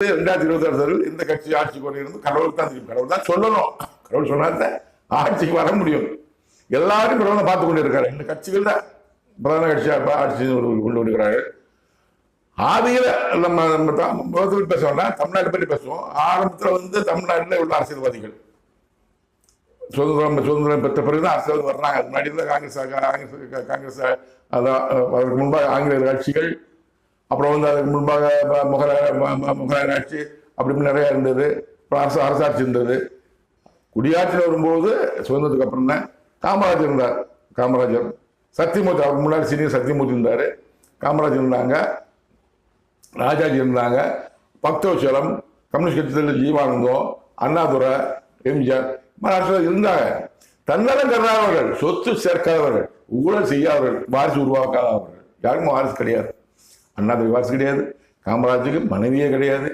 2026 இந்த கட்சி ஆட்சிக்கு கொண்டிருந்து கடவுள் தான் தெரியும். கடவுள் தான் சொல்லணும். கடவுள் சொன்னாதான் ஆட்சிக்கு வர முடியும். எல்லாரும் கடவுளை பார்த்து கொண்டு இருக்காரு. இந்த கட்சிகள் தான் பிரதான கட்சியாக ஆட்சி கொண்டு வருகிறார்கள். ஆதியில நம்ம பேசுவோம்னா தமிழ்நாட்டை பற்றி பேசுவோம். ஆரம்பத்தில் தமிழ்நாட்டில் உள்ள அரசியல்வாதிகள் சுதந்திரம் பெற்ற பிறகுதான் அரசியல் வர்றாங்க. முன்னாடி காங்கிரஸ் அதற்கு முன்பாக ஆங்கிலேயர் ஆட்சிகள், அப்புறம் அதுக்கு முன்பாக முகலாயர் ஆட்சி, அப்படி நிறைய இருந்தது. அரசாட்சி இருந்தது. குடியாட்சியில் வரும்போது சுதந்திரத்துக்கு அப்புறம் தான் காமராஜர் இருந்தார். காமராஜர், சத்தியமூர்த்தி, அவருக்கு முன்னாடி சீனியர் சத்தியமூர்த்தி இருந்தார். காமராஜர் இருந்தாங்க, ராஜாஜி இருந்தாங்க, பக்தவச்சலம், கம்யூனிஸ்ட் கட்சியில் ஜீவானந்தம், அண்ணாதுரை, எம்ஜிஆர் இருந்தாங்க. தன்னலம் கருதாதவர்கள், சொத்து சேர்க்காதவர்கள், ஊழல் செய்யாதவர்கள், வாரிசு உருவாக்காதவர்கள். யாருக்கும் வாரிசு கிடையாது. அண்ணாதுரை வாரிசு கிடையாது. காமராஜருக்கு மனைவியே கிடையாது.